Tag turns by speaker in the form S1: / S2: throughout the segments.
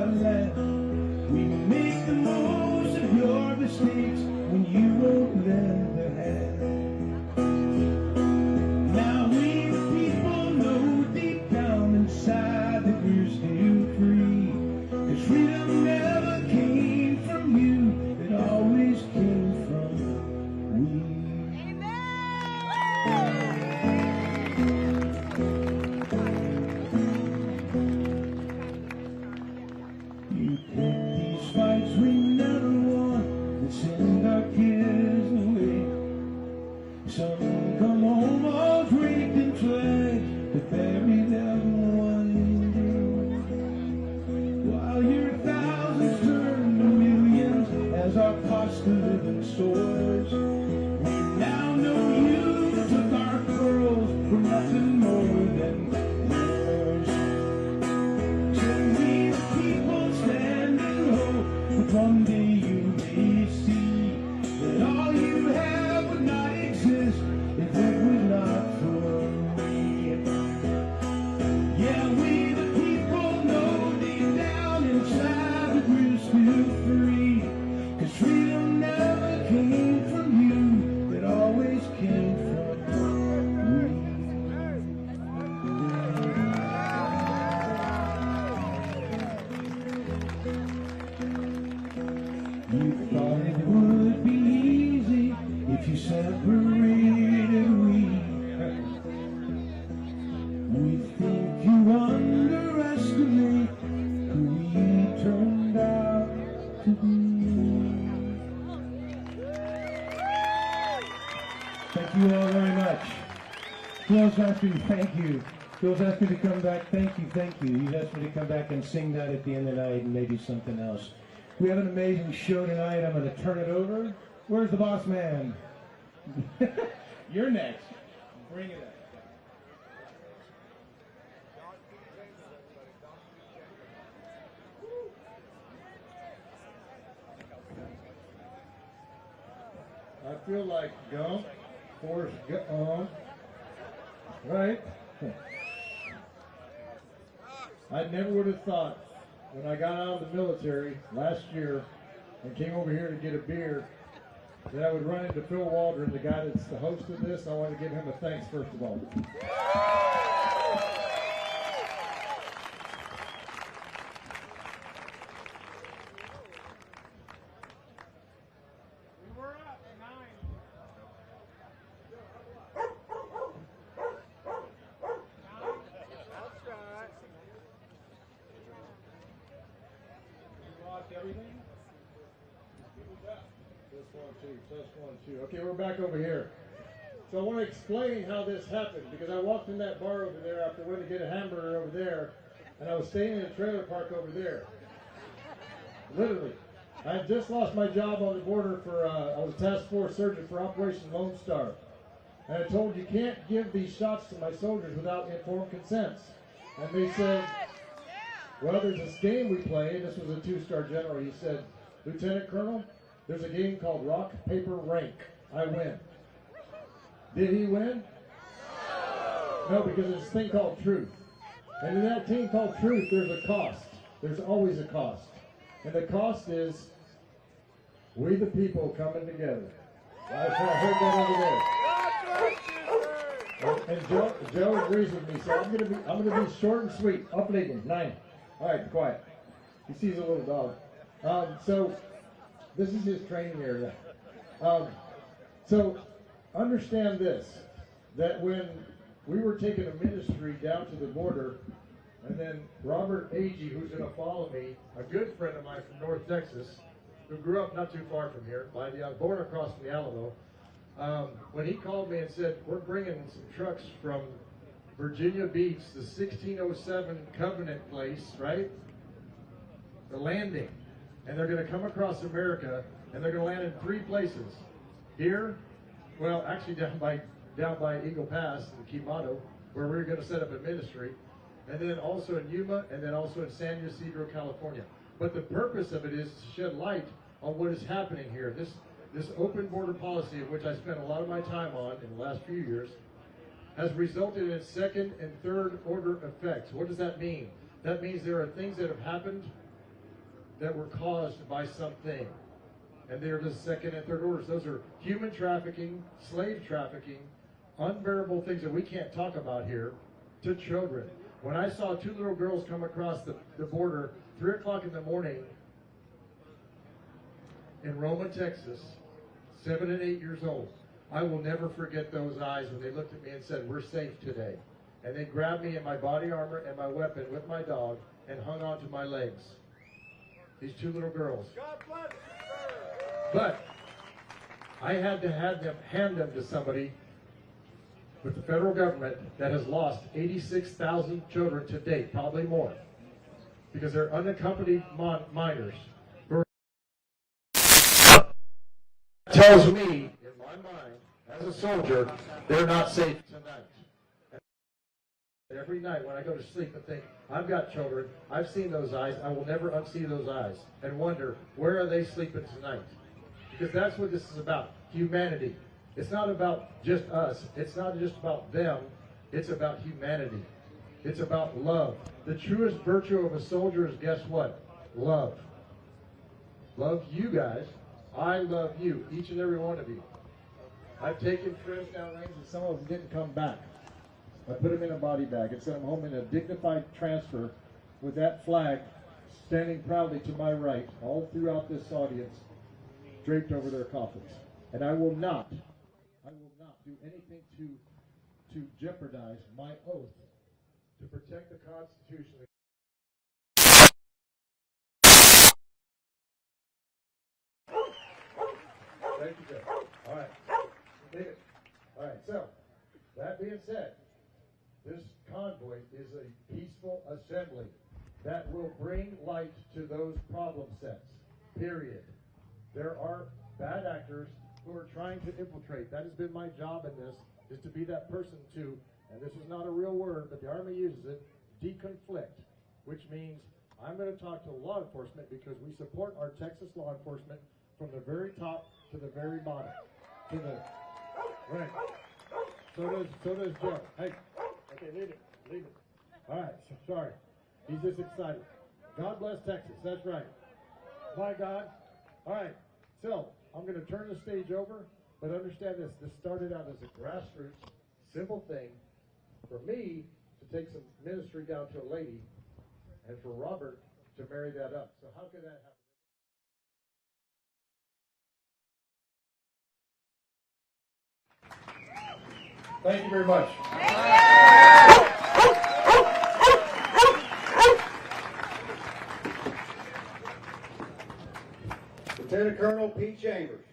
S1: our land. We make the most of your mistakes when you won't lend a hand. Now we the people know deep down inside that we're still free. 'Cause freedom never came from you, it always came from we. You pick these fights we never won and send our kids away. Some come home all draped in flags to bury their one day. While your thousands turn to millions as our cost of living soars, we now know you took our pearls for nothing more than yours. So we the people standing low, but one day you may see that all you have would not exist if it was not for me. Yeah, we the people know deep down inside that we're still free. 'Cause freedom never came from you, it always came from me. You thought it would be easy if you separated we think you underestimate who we turned out to be. Thank you all very much. Phil's asked me, thank you. Phil's asked me to come back, thank you, thank you. He's asked me to come back and sing that at the end of the night and maybe something else. We have an amazing show tonight. I'm going to turn it over. Where's the boss man? You're next. Bring it up. I feel like Gump, Forrest Gump, right? I never would have thought when I got out of the military last year and came over here to get a beer that I would run into Phil Waldron, the guy that's the host of this. I want to give him a thanks first of all. Everything? Test one, two. Okay, we're back over here. So I want to explain how this happened, because I walked in that bar over there after I went to get a hamburger over there, and I was staying in a trailer park over there. Literally. I had just lost my job on the border for, I was a task force surgeon for Operation Lone Star. And I told you can't give these shots to my soldiers without informed consents. And they said, well, there's this game we play, and this was a two-star general. He said, Lieutenant Colonel, there's a game called Rock, Paper, Rank. I win. Did he win? No, because there's this thing called truth. And in that thing called truth, there's a cost. There's always a cost. And the cost is we the people coming together. I heard that over there. And Joe agrees with me, so I'm gonna be short and sweet. Up leading, 9. All right, quiet. He sees a little dog. So this is his training area. So understand this, that when we were taking a ministry down to the border, and then Robert Agee, who's going to follow me, a good friend of mine from North Texas, who grew up not too far from here, born across from the Alamo, when he called me and said, we're bringing some trucks from Virginia Beach, the 1607 Covenant place, right? The landing. And they're going to come across America, and they're going to land in 3 places. Here, well, actually down by Eagle Pass in Quemado, where we're going to set up a ministry, and then also in Yuma, and then also in San Ysidro, California. But the purpose of it is to shed light on what is happening here. This open border policy, of which I spent a lot of my time on in the last few years, has resulted in second and third order effects. What does that mean? That means there are things that have happened
S2: that were caused by something. And they're the second and third orders. Those are human trafficking, slave trafficking, unbearable things that we can't talk about here, to children. When I saw two little girls come across the border, 3 o'clock in the morning in Roma, Texas, 7 and 8 years old, I will never forget those eyes when they looked at me and said, "We're safe today." And they grabbed me in my body armor and my weapon with my dog and hung onto my legs. These two little girls. God bless you, but I had to hand them to somebody with the federal government that has lost 86,000 children to date, probably more, because they're unaccompanied minors. Tells me, in my mind, as a soldier, they're not safe tonight. Every night when I go to sleep and think, I've got children, I've seen those eyes, I will never unsee those eyes, and wonder, where are they sleeping tonight? Because that's what this is about, humanity. It's not about just us, it's not just about them, it's about humanity. It's about love. The truest virtue of a soldier is, guess what? Love. Love you guys. I love you, each and every one of you. I've taken friends down range and some of them didn't come back. I put them in a body bag and sent them home in a dignified transfer with that flag standing proudly to my right all throughout this audience, draped over their coffins. And I will not do anything to jeopardize my oath to protect the Constitution. Thank you, Jeff. All right. David. All right, so, that being said, this convoy is a peaceful assembly that will bring light to those problem sets, period. There are bad actors who are trying to infiltrate. That has been my job in this, is to be that person to, and this is not a real word, but the Army uses it, deconflict, which means I'm going to talk to law enforcement because we support our Texas law enforcement from the very top to the very bottom. To the, right. So does Joe. Hey. Okay, leave it. All right, sorry. He's just excited. God bless Texas, that's right. My God. All right, so I'm going to turn the stage over, but understand this. This started out as a grassroots, simple thing for me to take some ministry down to a lady and for Robert to marry that up. So how could that happen? Thank you very much. Lieutenant Colonel Pete Chambers.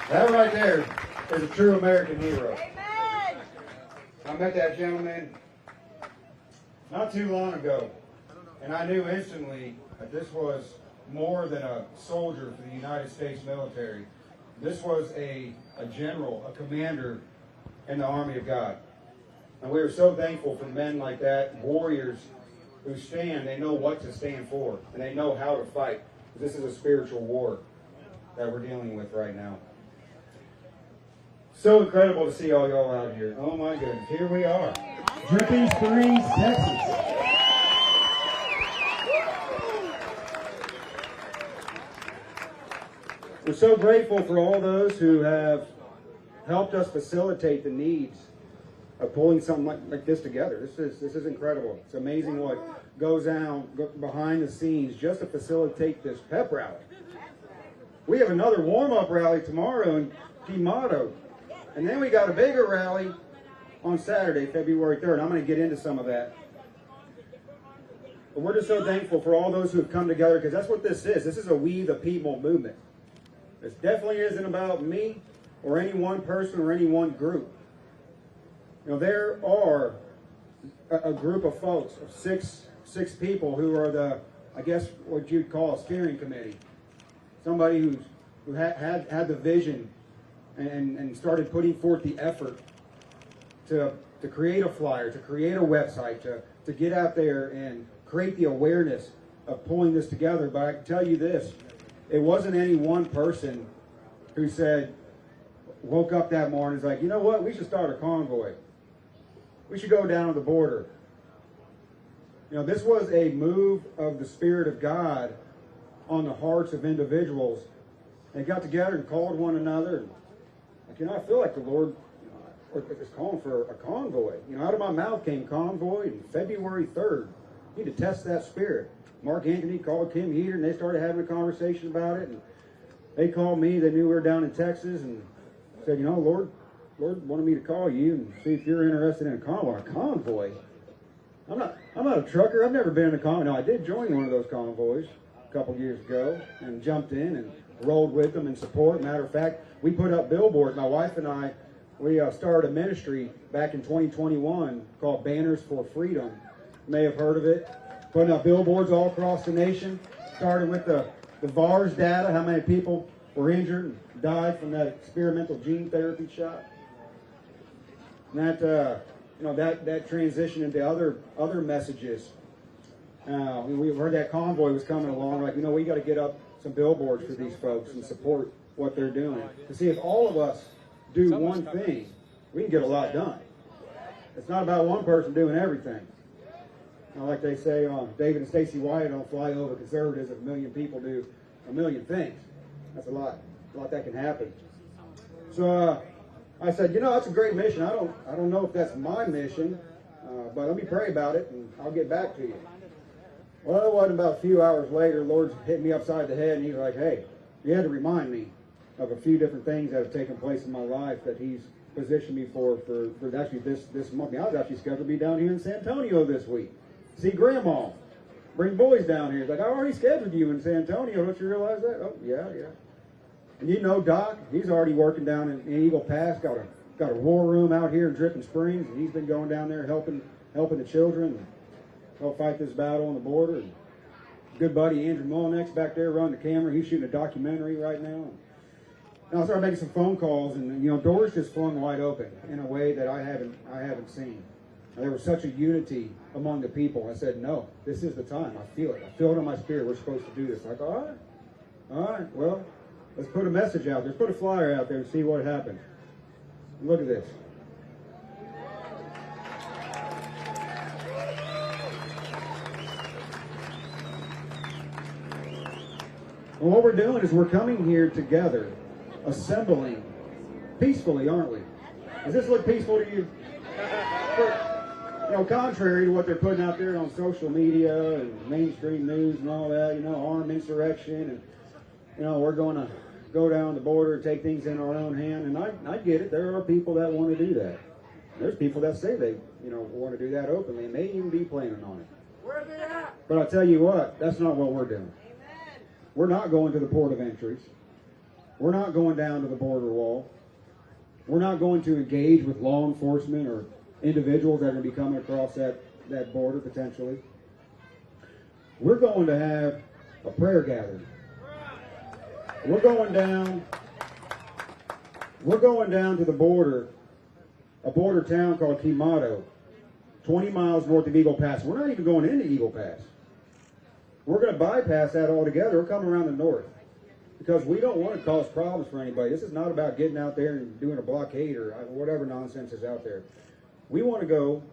S2: That right there is a true American hero. Amen. I met that gentleman not too long ago, and I knew instantly that this was more than a soldier for the United States military. This was a general, a commander in the Army of God. And we are so thankful for men like that, warriors who stand, they know what to stand for, and they know how to fight. This is a spiritual war that we're dealing with right now. So incredible to see all y'all out here. Oh my goodness, here we are.
S1: Dripping Springs, Texas.
S3: We're so grateful for all those who have helped us facilitate the needs of pulling something like this together. This is incredible. It's amazing what goes on behind the scenes just to facilitate this pep rally. We have another warm-up rally tomorrow in Quemado, and then we got a bigger rally on Saturday, February 3rd. I'm going to get into some of that. But we're just so thankful for all those who have come together, because that's what this is. This is a We the People movement. This definitely isn't about me or any one person or any one group. You know, there are a group of folks, of six people who are the, I guess, what you'd call a steering committee. Somebody who had the vision and started putting forth the effort to create a flyer, to create a website, to get out there and create the awareness of pulling this together. But I can tell you this, it wasn't any one person who woke up that morning and was like, you know what, we should start a convoy. We should go down to the border. You know, this was a move of the Spirit of God on the hearts of individuals. They got together and called one another. And, like, you know, I feel like the Lord is calling for a convoy. You know, out of my mouth came convoy on February 3rd. You need to test that spirit. Mark Anthony called Kim Heater, and they started having a conversation about it. And they called me. They knew we were down in Texas, and said, you know, Lord wanted me to call you and see if you're interested in a convoy. A convoy? I'm not a trucker. I've never been in a convoy. No, I did join one of those convoys a couple years ago and jumped in and rolled with them in support. Matter of fact, we put up billboards. My wife and I, we started a ministry back in 2021 called Banners for Freedom. You may have heard of it. Putting up billboards all across the nation. Started with the VAERS data, how many people were injured and died from that experimental gene therapy shot. And that transitioned into other messages. We heard that convoy was coming along. Like, you know, we got to get up some billboards for these folks and support what they're doing. To see if all of us do one thing, we can get a lot done. It's not about one person doing everything. You know, like they say, David and Stacy Wyatt don't fly over conservatives if a million people do a million things. That's a lot that can happen. So I said, you know, that's a great mission. I don't know if that's my mission, but let me pray about it and I'll get back to you. Well, it wasn't about a few hours later, the Lord hit me upside the head and he's like, hey, you had to remind me of a few different things that have taken place in my life that he's positioned me for actually this month. I mean, I was actually scheduled to be down here in San Antonio this week. See Grandma. Bring boys down here. He's like, I already scheduled you in San Antonio. Don't you realize that? Oh, yeah. And you know, Doc, he's already working down in Eagle Pass. Got a war room out here in Dripping Springs, and he's been going down there helping the children and help fight this battle on the border. And good buddy Andrew Mullinex back there running the camera. He's shooting a documentary right now. And I started making some phone calls, and you know, doors just flung wide open in a way that I haven't seen. There was such a unity among the people. I said, no, this is the time. I feel it. I feel it in my spirit. We're supposed to do this. Like, all right, well, let's put a message out there. Let's put a flyer out there and see what happens. Look at this. And what we're doing is we're coming here together, assembling peacefully, aren't we? Does this look peaceful to you? You know, contrary to what they're putting out there on social media and mainstream news and all that, you know, armed insurrection and, you know, we're going to go down the border and take things in our own hand. And I get it. There are people that want to do that. There's people that say they, you know, want to do that openly and may even be planning on it.
S4: Where's it at?
S3: But I tell you what, that's not what we're doing.
S4: Amen.
S3: We're not going to the port of entries. We're not going down to the border wall. We're not going to engage with law enforcement or individuals that are going to be coming across that border potentially. We're going to have a prayer gathering. We're going down to the border, a border town called Quemado, 20 miles north of Eagle Pass. We're not even going into Eagle Pass. We're going to bypass that altogether. We're coming around the north because we don't want to cause problems for anybody. This is not about getting out there and doing a blockade or whatever nonsense is out there. We want to go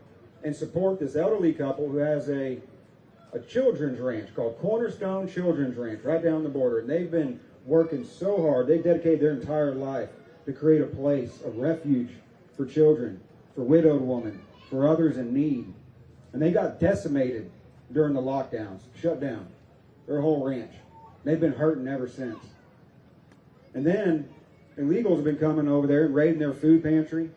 S3: and support this elderly couple who has a children's ranch called Cornerstone Children's Ranch right down the border. And they've been working so hard. They've dedicated their entire life to create a place of refuge for children, for widowed women, for others in need. And they got decimated during the lockdowns, shut down, their whole ranch. They've been hurting ever since. And then illegals have been coming over there and raiding their food pantry.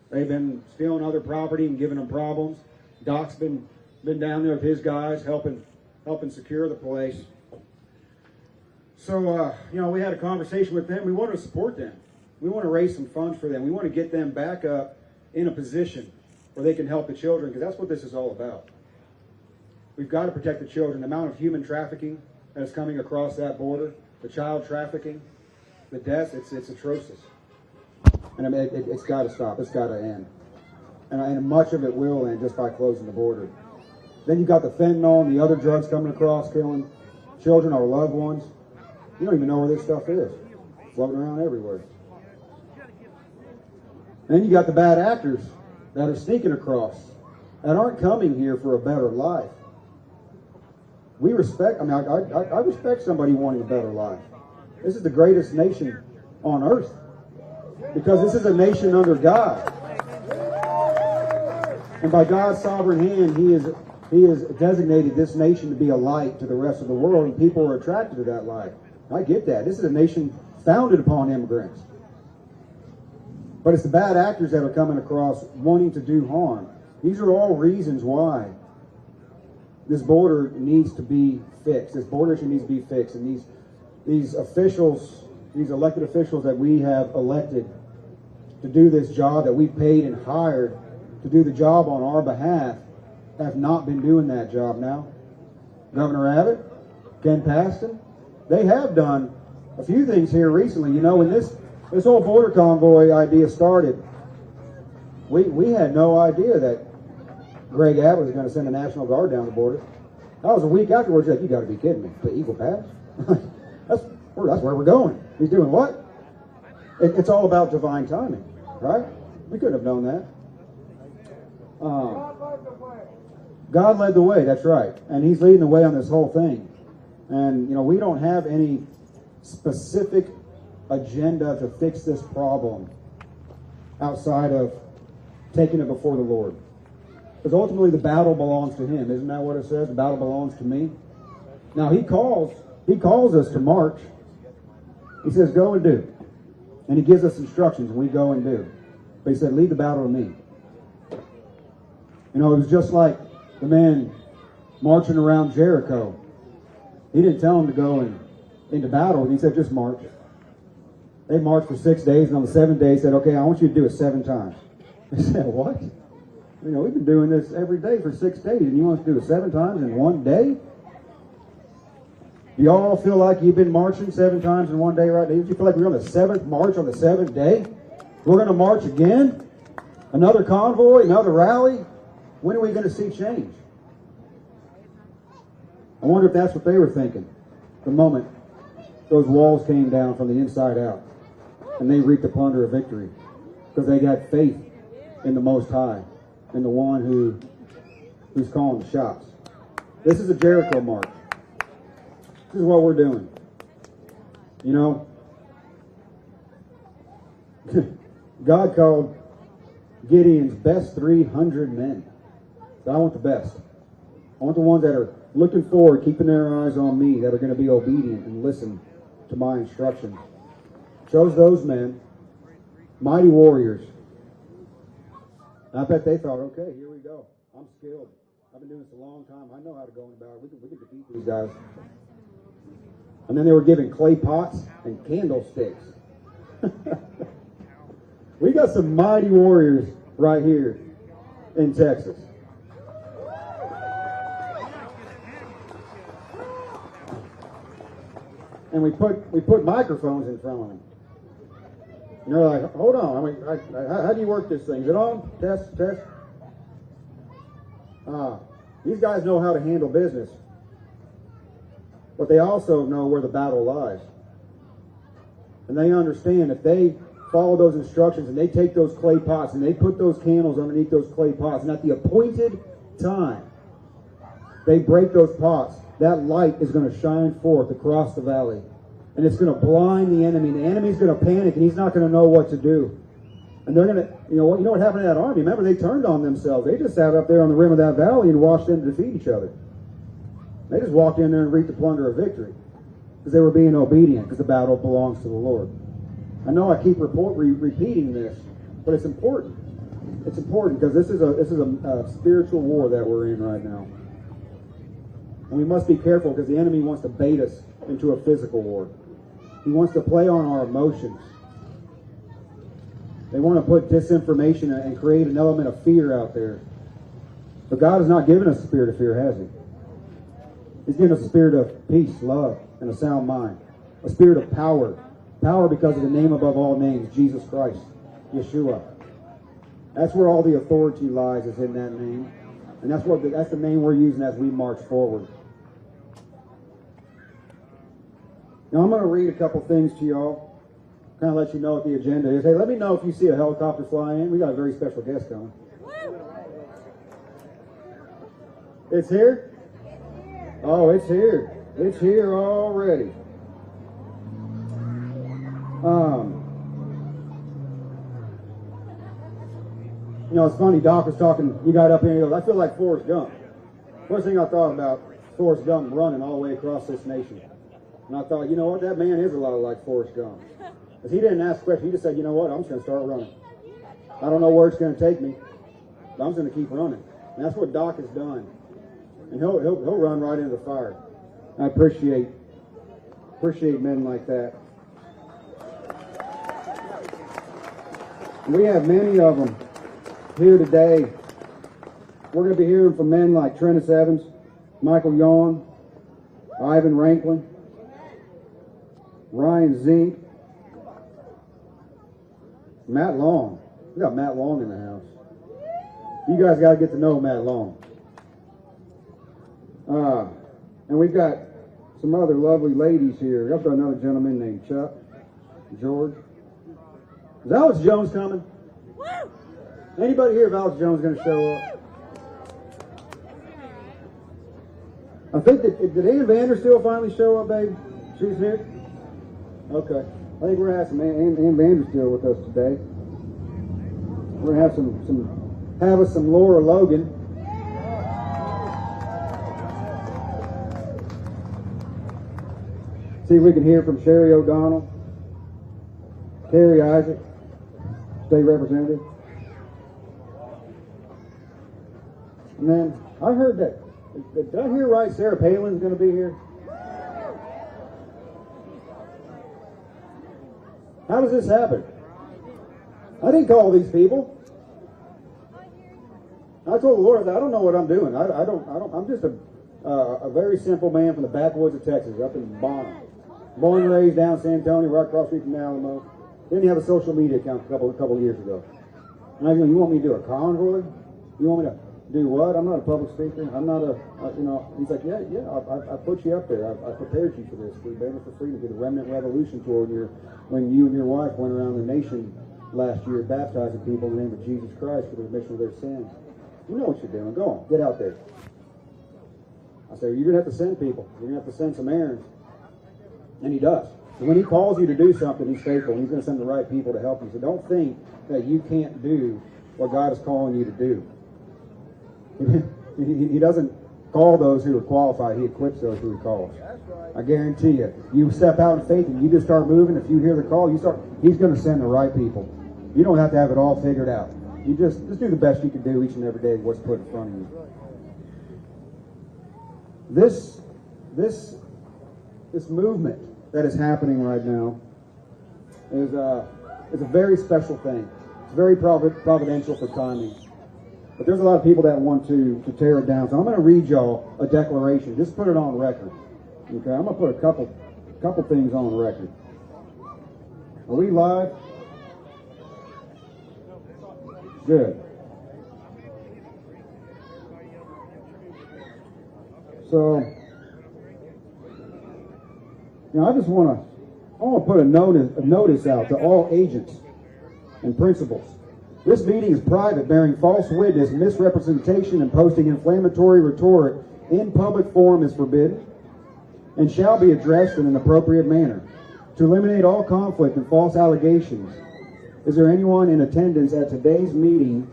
S3: They've been stealing other property and giving them problems. Doc's been down there with his guys helping secure the place. So, you know, we had a conversation with them. We want to support them. We want to raise some funds for them. We want to get them back up in a position where they can help the children, because that's what this is all about. We've got to protect the children. The amount of human trafficking that is coming across that border, the child trafficking, the deaths, it's atrocious. And I mean, it's got to stop. It's got to end. And much of it will end just by closing the border. Then you've got the fentanyl and the other drugs coming across, killing children or loved ones. You don't even know where this stuff is. Floating around everywhere. Then you got the bad actors that are sneaking across that aren't coming here for a better life. We respect, I respect somebody wanting a better life. This is the greatest nation on earth because this is a nation under God. And by God's sovereign hand, He has designated this nation to be a light to the rest of the world, and people are attracted to that light. I get that. This is a nation founded upon immigrants. But it's the bad actors that are coming across wanting to do harm. These are all reasons why this border needs to be fixed. This border issue needs to be fixed. And these officials, these elected officials that we have elected to do this job, that we paid and hired to do the job on our behalf, have not been doing that job now. Governor Abbott, Ken Paston, they have done a few things here recently. You know, when this whole border convoy idea started, we had no idea that Greg Abbott was going to send the National Guard down the border. That was a week afterwards. Like, you got to be kidding me. The Eagle Pass? that's where we're going. He's doing what? It's all about divine timing, right? We couldn't have known that. God led the way, that's right. And He's leading the way on this whole thing. And, you know, we don't have any specific agenda to fix this problem outside of taking it before the Lord. Because ultimately the battle belongs to Him. Isn't that what it says? The battle belongs to me. Now He calls us to march. He says, go and do. And He gives us instructions and we go and do. But He said, leave the battle to me. You know, it was just like the man marching around Jericho. He didn't tell him to go into battle. He said, just march. They marched for 6 days, and on the 7th day, He said, okay, I want you to do it 7 times. They said, what? You know, we've been doing this every day for 6 days, and you want us to do it 7 times in one day? Do y'all all feel like you've been marching 7 times in one day right now? Do you feel like we're on the 7th march on the 7th day? We're going to march again? Another convoy? Another rally? When are we going to see change? I wonder if that's what they were thinking the moment those walls came down from the inside out and they reaped the plunder of victory, because they got faith in the Most High and the one who's calling the shots. This is a Jericho march. This is what we're doing. You know, God called Gideon's best 300 men. So I want the best. I want the ones that are looking forward, keeping their eyes on me, that are going to be obedient and listen to my instructions. Chose those men, mighty warriors. And I bet they thought, okay, here we go. I'm skilled. I've been doing this a long time. I know how to go about it. We can defeat these guys. And then they were given clay pots and candlesticks. We got some mighty warriors right here in Texas. And we put microphones in front of them. And they're like, hold on, how do you work this thing? Is it on? Test. These guys know how to handle business. But they also know where the battle lies. And they understand if they follow those instructions and they take those clay pots and they put those candles underneath those clay pots, and at the appointed time they break those pots, that light is going to shine forth across the valley. And it's going to blind the enemy. The enemy's going to panic and he's not going to know what to do. And they're going to, you know what happened to that army? Remember, they turned on themselves. They just sat up there on the rim of that valley and watched them defeat each other. They just walked in there and reaped the plunder of victory because they were being obedient, because the battle belongs to the Lord. I know I keep repeating this, but it's important. It's important because this is a spiritual war that we're in right now. And we must be careful because the enemy wants to bait us into a physical war. He wants to play on our emotions. They want to put disinformation and create an element of fear out there. But God has not given us a spirit of fear, has He? He's given us a spirit of peace, love, and a sound mind. A spirit of power. Power because of the name above all names, Jesus Christ, Yeshua. That's where all the authority lies, is in that name. And that's the name we're using as we march forward. Now I'm going to read a couple things to y'all. Kind of let you know what the agenda is. Hey, let me know if you see a helicopter fly in. We got a very special guest coming. It's here? Oh, it's here. It's here already. You know, it's funny, Doc was talking, you got up here and he goes, I feel like Forrest Gump. First thing I thought about, Forrest Gump running all the way across this nation. And I thought, you know what, that man is a lot like Forrest Gump. Because he didn't ask questions, he just said, you know what, I'm just going to start running. I don't know where it's going to take me, but I'm just going to keep running. And that's what Doc has done. And he'll run right into the fire. I appreciate men like that. We have many of them here today. We're going to be hearing from men like Trentus Evans, Michael Yawn, Ivan Ranklin, Ryan Zink, Matt Long. We got Matt Long in the house. You guys got to get to know Matt Long. And we've got some other lovely ladies here. I've got another gentleman named Chuck, George. Is Alex Jones coming? Anybody here if Alex Jones is going to show up? I think did Ann Vander still finally show up, babe? She's here? Okay. I think we're going to have some Ann Vander still with us today. We're going to have us some Laura Logan. See if we can hear from Sherry O'Donnell, Terry Isaac, State Representative. And then I heard that, did I hear right Sarah Palin's going to be here? How does this happen? I didn't call these people. I told the Lord that I don't know what I'm doing. I'm just a very simple man from the backwoods of Texas, up in Bonham. Born and raised down San Antonio, right across the street from the Alamo. Didn't have a social media account a couple of years ago. And I go, you want me to do a convoy? You want me to do what? I'm not a public speaker. I'm not he's like, yeah, I put you up there. I prepared you for this. We Banner for Freedom did a Remnant Revolution tour when you and your wife went around the nation last year baptizing people in the name of Jesus Christ for the remission of their sins. You know what you're doing. Go on. Get out there. I said, you're going to have to send people. You're going to have to send some errands. And he does. And when he calls you to do something, he's faithful. And he's going to send the right people to help you. So don't think that you can't do what God is calling you to do. He doesn't call those who are qualified. He equips those who he calls. I guarantee you. You step out in faith and you just start moving. If you hear the call, he's going to send the right people. You don't have to have it all figured out. You just do the best you can do each and every day with what's put in front of you. This movement that is happening right now is a very special thing. It's very providential for timing. But there's a lot of people that want to tear it down. So I'm going to read y'all a declaration. Just put it on record. Okay, I'm going to put a couple things on record. Are we live? Good. So, I just want to put a notice out to all agents and principals. This meeting is private, bearing false witness, misrepresentation, and posting inflammatory rhetoric in public forum is forbidden and shall be addressed in an appropriate manner. To eliminate all conflict and false allegations, is there anyone in attendance at today's meeting,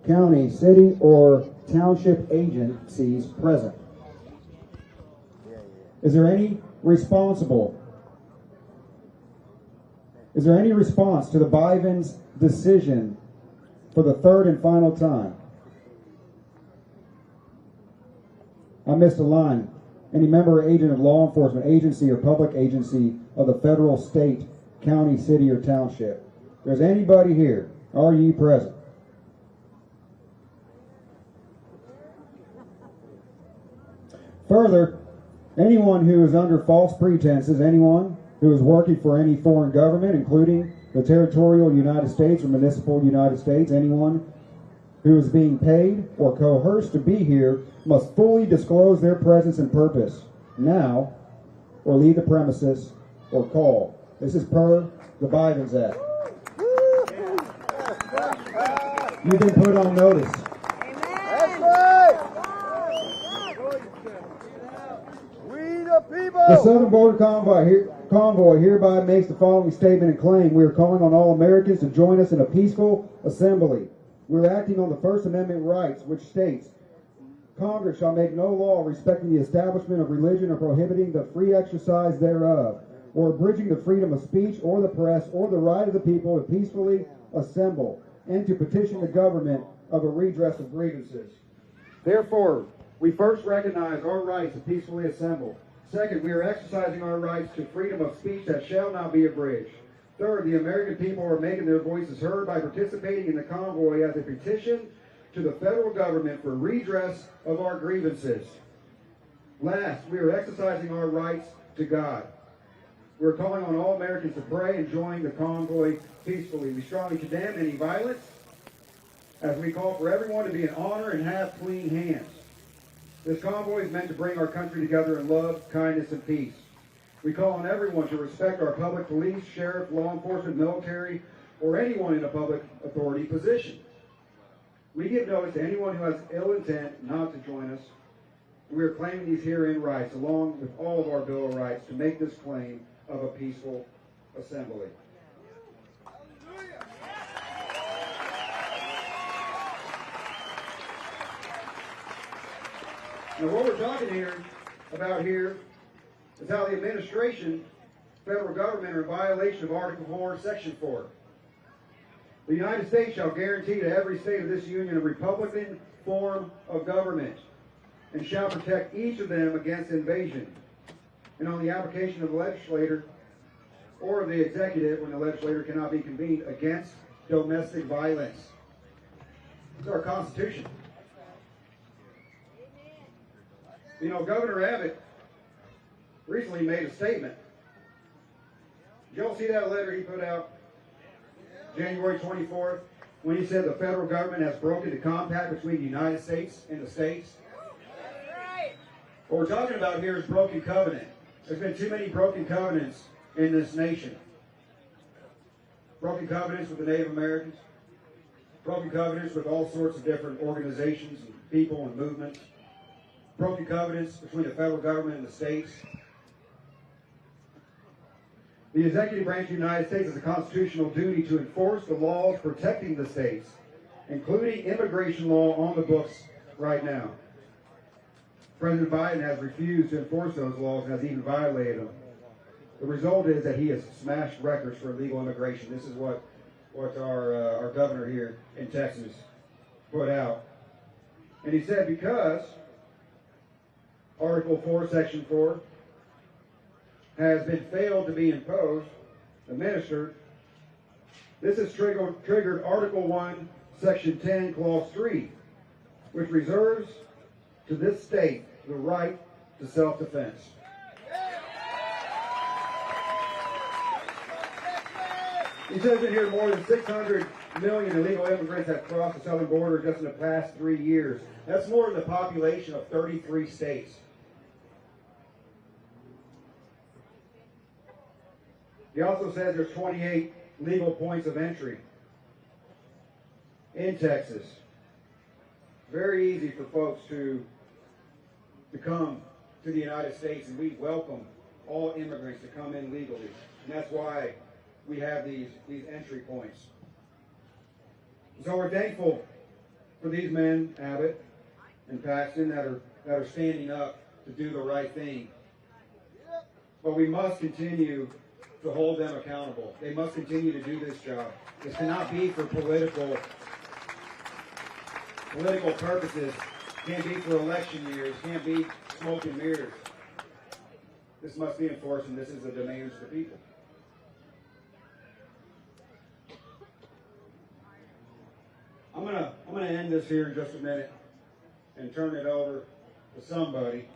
S3: county, city, or township agencies present? Is there any response to the Bivens decision for the third and final time? I missed a line. Any member or agent of law enforcement agency or public agency of the federal, state, county, city, or township. If there's anybody here, are ye present? Further, anyone who is under false pretenses, anyone who is working for any foreign government, including the territorial United States or municipal United States, anyone who is being paid or coerced to be here must fully disclose their presence and purpose now or leave the premises or call. This is per the Bivens Act. You've been put on notice. The Southern Border Convoy hereby makes the following statement and claim: we are calling on all Americans to join us in a peaceful assembly. We are acting on the First Amendment rights, which states, Congress shall make no law respecting the establishment of religion or prohibiting the free exercise thereof, or abridging the freedom of speech or the press, or the right of the people to peacefully assemble, and to petition the government of a redress of grievances. Therefore, we first recognize our rights to peacefully assemble. Second, we are exercising our rights to freedom of speech that shall not be abridged. Third, the American people are making their voices heard by participating in the convoy as a petition to the federal government for redress of our grievances. Last, we are exercising our rights to God. We are calling on all Americans to pray and join the convoy peacefully. We strongly condemn any violence, as we call for everyone to be in honor and have clean hands. This convoy is meant to bring our country together in love, kindness, and peace. We call on everyone to respect our public police, sheriff, law enforcement, military, or anyone in a public authority position. We give notice to anyone who has ill intent not to join us. We are claiming these herein rights, along with all of our Bill of Rights, to make this claim of a peaceful assembly. Now, what we're talking about here is how the administration, federal government, are in violation of Article 4, Section 4. The United States shall guarantee to every state of this union a republican form of government, and shall protect each of them against invasion, and on the application of the legislator or of the executive, when the legislator cannot be convened, against domestic violence. It's our Constitution. You know, Governor Abbott recently made a statement. Did y'all see that letter he put out January 24th, when he said the federal government has broken the compact between the United States and the states? What we're talking about here is broken covenant. There's been too many broken covenants in this nation. Broken covenants with the Native Americans. Broken covenants with all sorts of different organizations and people and movements. Broken covenants between the federal government and the states. The executive branch of the United States has a constitutional duty to enforce the laws protecting the states, including immigration law on the books right now. President Biden has refused to enforce those laws and has even violated them. The result is that he has smashed records for illegal immigration. This is what our governor here in Texas put out. And he said because Article 4, Section 4 has been failed to be imposed, administered, this has triggered Article 1, Section 10, Clause 3, which reserves to this state the right to self-defense. He says in here more than 600 million illegal immigrants have crossed the southern border just in the past 3 years. That's more than the population of 33 states. He also says there's 28 legal points of entry in Texas. Very easy for folks to come to the United States, and we welcome all immigrants to come in legally. And that's why we have these entry points. So we're thankful for these men, Abbott and Paxton, that are standing up to do the right thing. But we must continue to hold them accountable. They must continue to do this job. This cannot be for political purposes. Can't be for election years. Can't be smoke and mirrors. This must be enforced, and this is the demands of the people. I'm gonna end this here in just a minute and turn it over to somebody.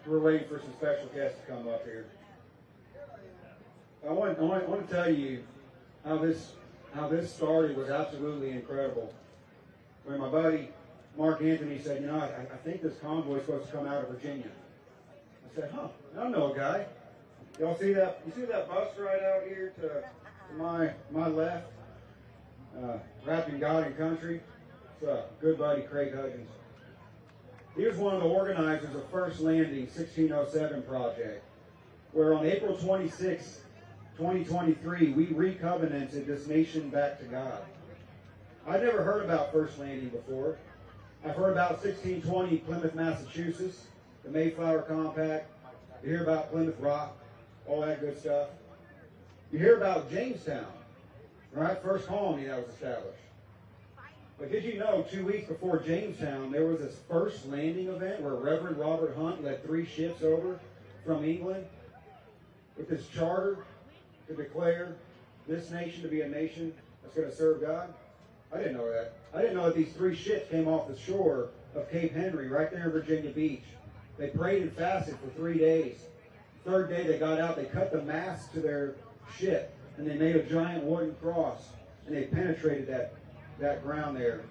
S3: We're waiting for some special guests to come up here. I want to tell you how this started was absolutely incredible. When my buddy Mark Anthony said, you know, I think this convoy is supposed to come out of Virginia. I said, I know a guy. Y'all see that? You see that bus right out here to my left? Wrapped in God and Country. It's good buddy Craig Huggins. He was one of the organizers of First Landing 1607 project, where on April 26, 2023, we recovenanted this nation back to God. I'd never heard about First Landing before. I've heard about 1620 Plymouth, Massachusetts, the Mayflower Compact. You hear about Plymouth Rock, all that good stuff. You hear about Jamestown, right? First colony that was established. But did you know 2 weeks before Jamestown, there was this First Landing event where Reverend Robert Hunt led 3 ships over from England with this charter to declare this nation to be a nation that's going to serve God? I didn't know that. I didn't know that these 3 ships came off the shore of Cape Henry right there in Virginia Beach. They prayed and fasted for 3 days. The 3rd day they got out, they cut the mast to their ship, and they made a giant wooden cross, and they penetrated that ground there.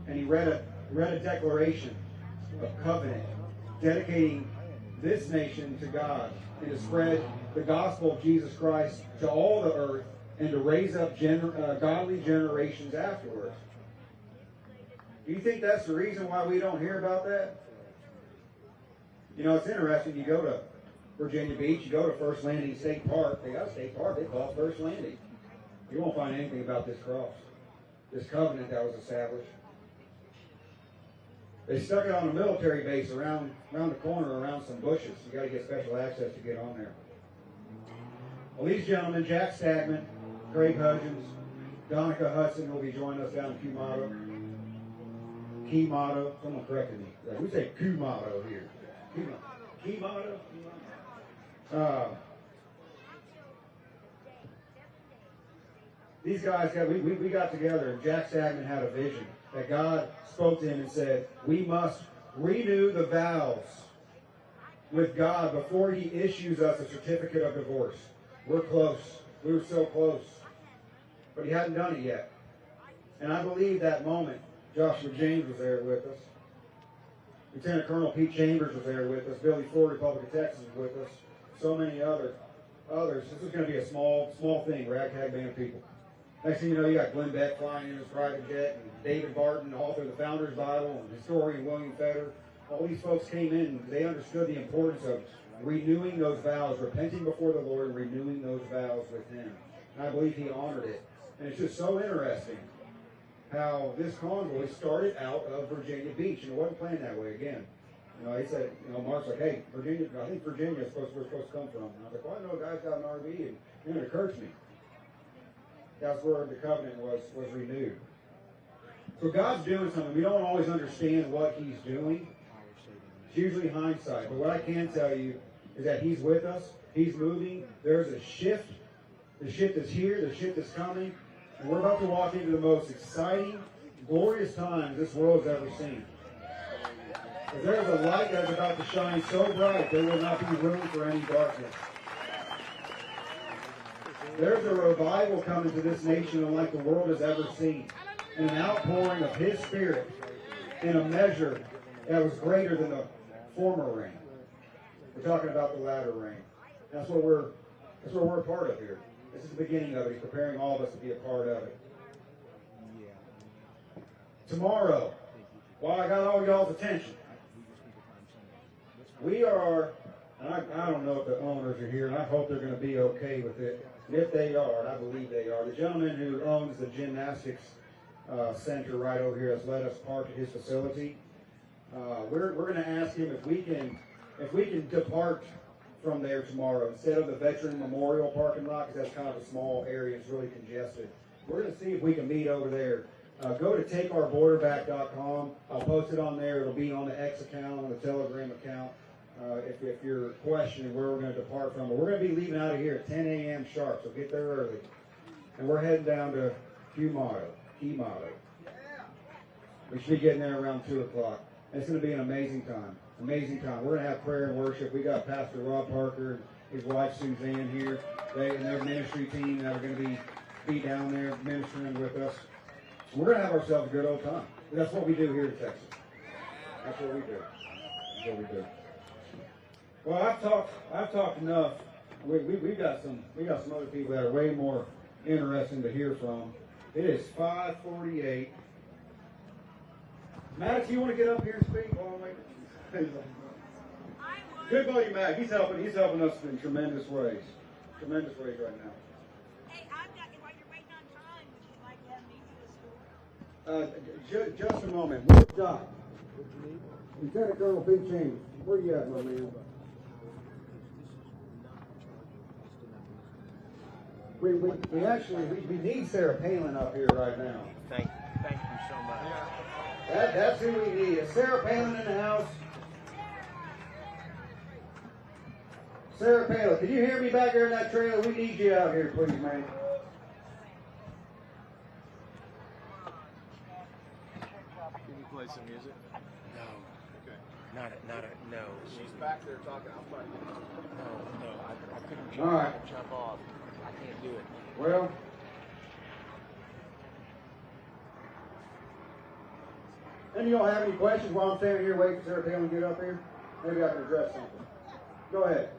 S3: And he read a declaration of covenant, dedicating this nation to God and to spread the gospel of Jesus Christ to all the earth and to raise up godly generations afterwards. Do you think that's the reason why we don't hear about that? You know, it's interesting. You go to Virginia Beach, you go to First Landing State Park. They got a state park. They call it First Landing. You won't find anything about this cross, this covenant that was established. They stuck it on a military base around the corner, around some bushes. You got to get special access to get on there. Well, these gentlemen, Jack Stagman, Craig Hudgens, Donica Hudson, will be joining us down in Key-Motto. Someone corrected me. We say Key-Motto here. Key-Motto? These guys, we got together, and Jack Stagman had a vision that God spoke to him and said, we must renew the vows with God before he issues us a certificate of divorce. We're close. We were so close. But he hadn't done it yet. And I believe that moment, Joshua James was there with us. Lieutenant Colonel Pete Chambers was there with us. Billy Ford, Republic of Texas, was with us. So many others. This is going to be a small thing, ragtag band of people. Next thing you know, you got Glenn Beck flying in his private jet, and David Barton, author of the Founder's Bible, and historian William Fetter. All these folks came in, and they understood the importance of renewing those vows, repenting before the Lord, and renewing those vows with him. And I believe he honored it. And it's just so interesting how this convoy started out of Virginia Beach, and it wasn't planned that way again. You know, he said, Mark's like, hey, Virginia, I think Virginia is where we're supposed to come from. And I was like, well, I know a guy's got an RV, and it occurred to me. That's where the covenant was renewed. So God's doing something. We don't always understand what he's doing. It's usually hindsight. But what I can tell you is that he's with us. He's moving. There's a shift. The shift is here. The shift is coming. And we're about to walk into the most exciting, glorious times this world's ever seen. Because there's a light that's about to shine so bright there will not be room for any darkness. There's a revival coming to this nation unlike the world has ever seen. And an outpouring of his spirit in a measure that was greater than the former rain. We're talking about the latter rain. That's what we're a part of here. This is the beginning of it. He's preparing all of us to be a part of it. Tomorrow, while I got all y'all's attention, we are, and I don't know if the owners are here, and I hope they're going to be okay with it. And if they are, and I believe they are, the gentleman who owns the gymnastics center right over here has let us park at his facility. We're going to ask him if we can depart from there tomorrow instead of the Veteran Memorial parking lot, because that's kind of a small area. It's really congested. We're going to see if we can meet over there. Go to takeourborderback.com. I'll post it on there. It'll be on the X account, on the Telegram account, if you're questioning where we're going to depart from. But we're going to be leaving out of here at 10 a.m. sharp, so get there early. And we're heading down to Key-Motto. We should be getting there around 2 o'clock. And it's going to be an amazing time. Amazing time. We're going to have prayer and worship. We got Pastor Rob Parker and his wife Suzanne here. They and their ministry team that are going to be down there ministering with us. We're going to have ourselves a good old time. That's what we do here in Texas. That's what we do. That's what we do. Well, I've talked enough. We've got some other people that are way more interesting to hear from. It is 5:48. Maddox, you want to get up here and speak while I'm waiting? Good buddy Mac. He's helping us in tremendous ways. Tremendous ways right now.
S4: Hey, I've got, while you're waiting on time, would you like to have me do a story?
S3: Just a moment. Where's Doc? Lieutenant Colonel Big James. Where you at, my man? We need Sarah Palin up here right now.
S5: Thank you so much.
S3: That's who we need. Is Sarah Palin in the house? Sarah Palin, can you hear me back there in that trailer? We need you out here, please, man.
S5: Can you play some music? No. Okay. No.
S6: She's back there talking. I'll find you.
S5: No. I couldn't
S3: All right.
S5: jump off. I can't do it.
S3: Well, any of y'all have any questions while I'm standing here waiting for Sarah Palin to get up here? Maybe I can address something. Go ahead.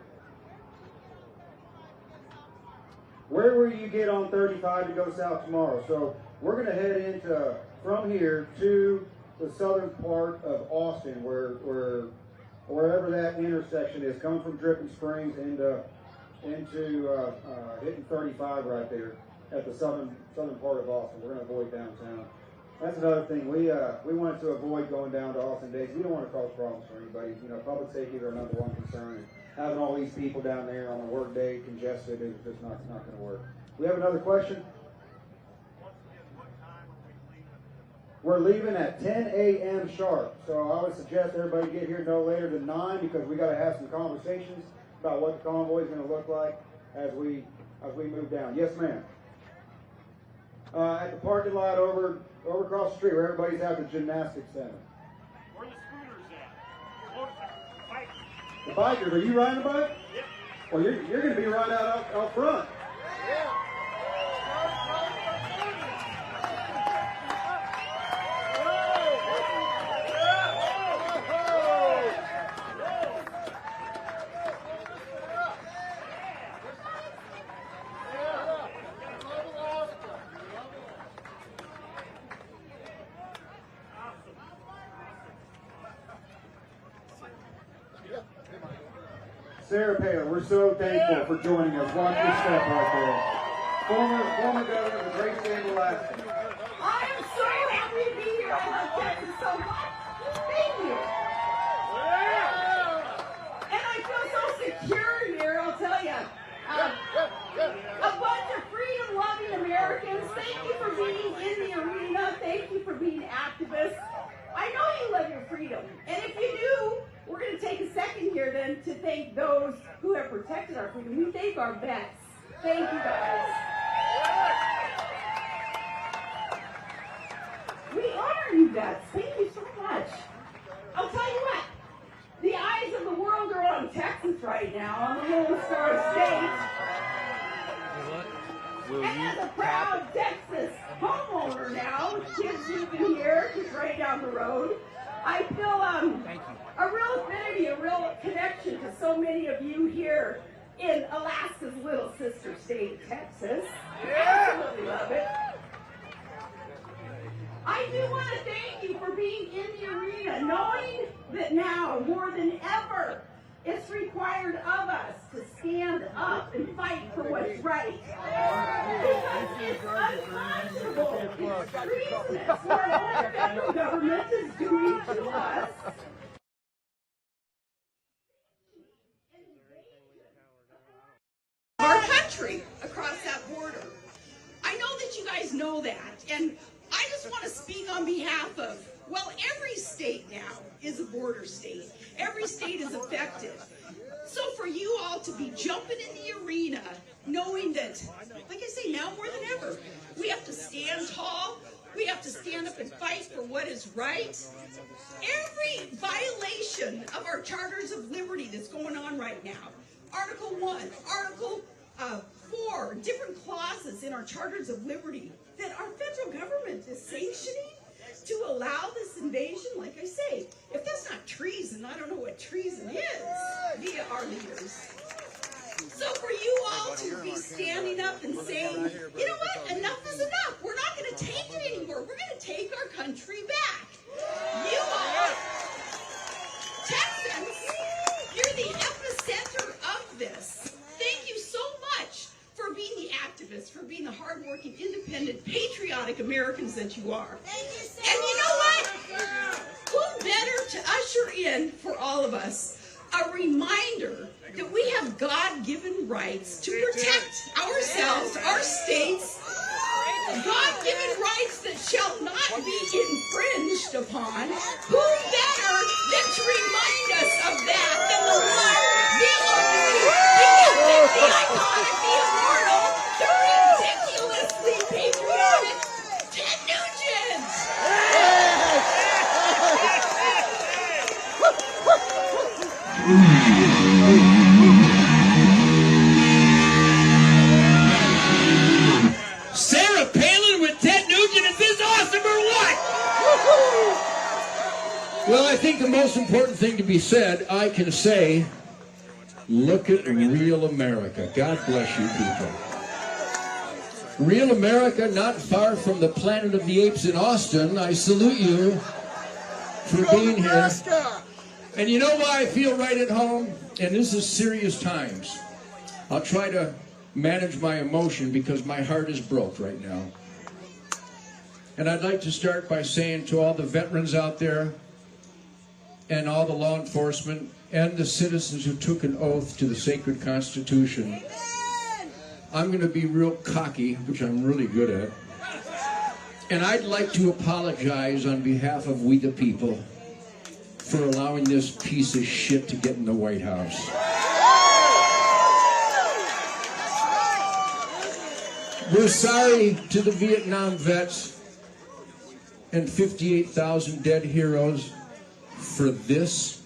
S3: Where will you get on 35 to go south tomorrow? So we're going to head into from here to the southern part of Austin, wherever that intersection is. Come from Dripping Springs into hitting 35 right there at the southern part of Austin. We're going to avoid downtown. That's another thing. We wanted to avoid going down to Austin days. We don't want to cause problems for anybody. You know, public safety is our number one concern. And having all these people down there on a work day congested is just not going to work. We have another question. We're leaving at 10 a.m. sharp. So I would suggest everybody get here no later than 9 because we got to have some conversations about what the convoy is going to look like as we move down. Yes, ma'am. At the parking lot over across the street where everybody's at the gymnastics center.
S7: Where the scooters at? Motorcycle, bikers.
S3: The bikers, are you riding a bike?
S7: Yep.
S3: Well, you're going to be right out front. Sarah Palin, we're so thankful for joining us. Watch your step right there. Former governor of the great state of Alaska.
S4: I am so happy to be here. I love Texas so much. Thank you. And I feel so secure here, I'll tell you. A bunch of freedom-loving Americans, thank you for being in the arena. Thank you for being activists. I know you love your freedom. And if you do, we're going to take a second here then to thank those who have protected our freedom. We thank our vets. Thank you guys. We honor you vets. Thank you so much. I'll tell you what. The eyes of the world are on Texas right now, on the Lone Star State. And as a proud Texas homeowner now, with kids moving here, just right down the road, I feel a real affinity, a real connection to so many of you here in Alaska's little sister state, Texas. Absolutely love it. I do want to thank you for being in the arena, knowing that now, more than ever, it's required of us to stand up and fight for what's right. Because it's unconscionable, it's treasonous what our federal government is doing to us. Our country across that border. I know that you guys know that, and I just want to speak on behalf of, well, every state now is a border state. Every state is affected. So for you all to be jumping in the arena, knowing that, like I say, now more than ever, we have to stand tall, we have to stand up and fight for what is right. Every violation of our charters of liberty that's going on right now, Article 1, Article 4, different clauses in our charters of liberty that our federal government is sanctioning to allow this invasion, like I say, if that's not treason, I don't know what treason is via our leaders. So for you all to be standing up and saying, you know what, enough is enough. We're not going to take it anymore. We're going to take our country back. You all, Texas us for being the hardworking, independent, patriotic Americans that you are. And you know what? Who better to usher in for all of us a reminder that we have God-given rights to protect ourselves, our states, God-given rights that shall not be infringed upon. Who better than to remind us of that than the one, the only, the epic, the iconic, the immortal, the ridiculously patriotic Ted Nugent?
S1: Sarah Palin with Ted Nugent, is this awesome or what? Well, I think the most important thing to be said, I can say, look at real America. God bless you people. Real America, not far from the Planet of the Apes in Austin. I salute you for being here. And you know why I feel right at home? And this is serious times. I'll try to manage my emotion because my heart is broke right now. And I'd like to start by saying to all the veterans out there and all the law enforcement and the citizens who took an oath to the sacred Constitution, I'm going to be real cocky, which I'm really good at. And I'd like to apologize on behalf of we the people for allowing this piece of shit to get in the White House. We're sorry to the Vietnam vets and 58,000 dead heroes for this.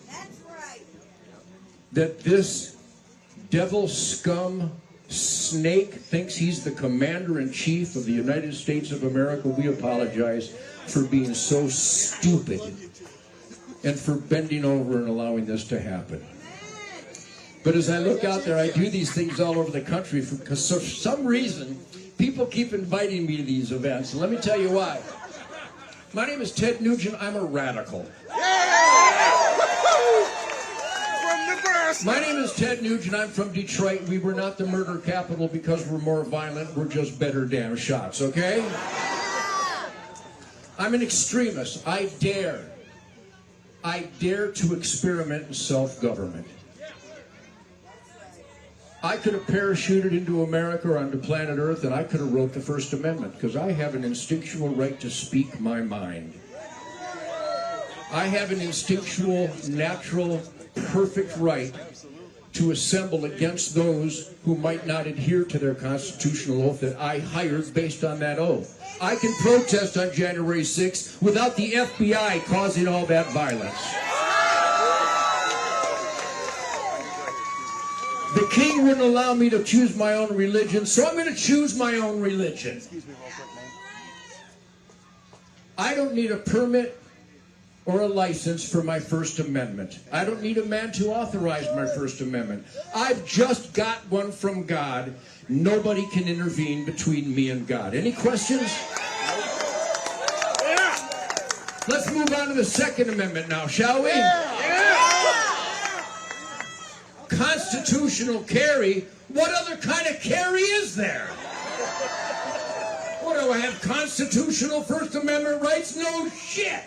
S1: That this devil scum snake thinks he's the commander-in-chief of the United States of America. We apologize for being so stupid and for bending over and allowing this to happen. But as I look out there, I do these things all over the country because for some reason, people keep inviting me to these events. And let me tell you why. My name is Ted Nugent. I'm a radical. My name is Ted Nugent. I'm from Detroit. We were not the murder capital because we're more violent. We're just better damn shots, okay? I'm an extremist. I dare to experiment in self-government. I could have parachuted into America or onto planet Earth, and I could have wrote the First Amendment, because I have an instinctual right to speak my mind. I have an instinctual, natural, perfect right to assemble against those who might not adhere to their constitutional oath that I hired based on that oath. I can protest on January 6th without the FBI causing all that violence. The king wouldn't allow me to choose my own religion, so I'm going to choose my own religion. I don't need a permit or a license for my First Amendment. I don't need a man to authorize my First Amendment. I've just got one from God. Nobody can intervene between me and God. Any questions? Let's move on to the Second Amendment now, shall we? Constitutional carry? What other kind of carry is there? What, do I have constitutional First Amendment rights? No shit!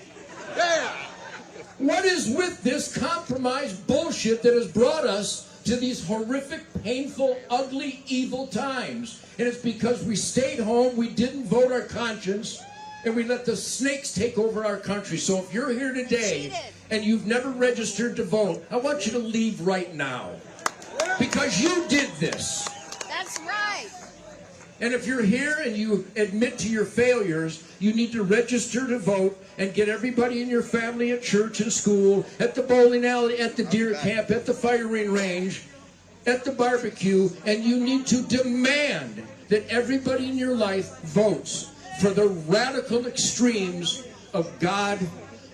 S1: What is with this compromise bullshit that has brought us to these horrific, painful, ugly, evil times? And it's because we stayed home, we didn't vote our conscience, and we let the snakes take over our country. So if you're here today and you've never registered to vote, I want you to leave right now. Because you did this.
S8: That's right.
S1: And if you're here and you admit to your failures, you need to register to vote and get everybody in your family at church and school, at the bowling alley, at the deer camp, at the firing range, at the barbecue, and you need to demand that everybody in your life votes for the radical extremes of God,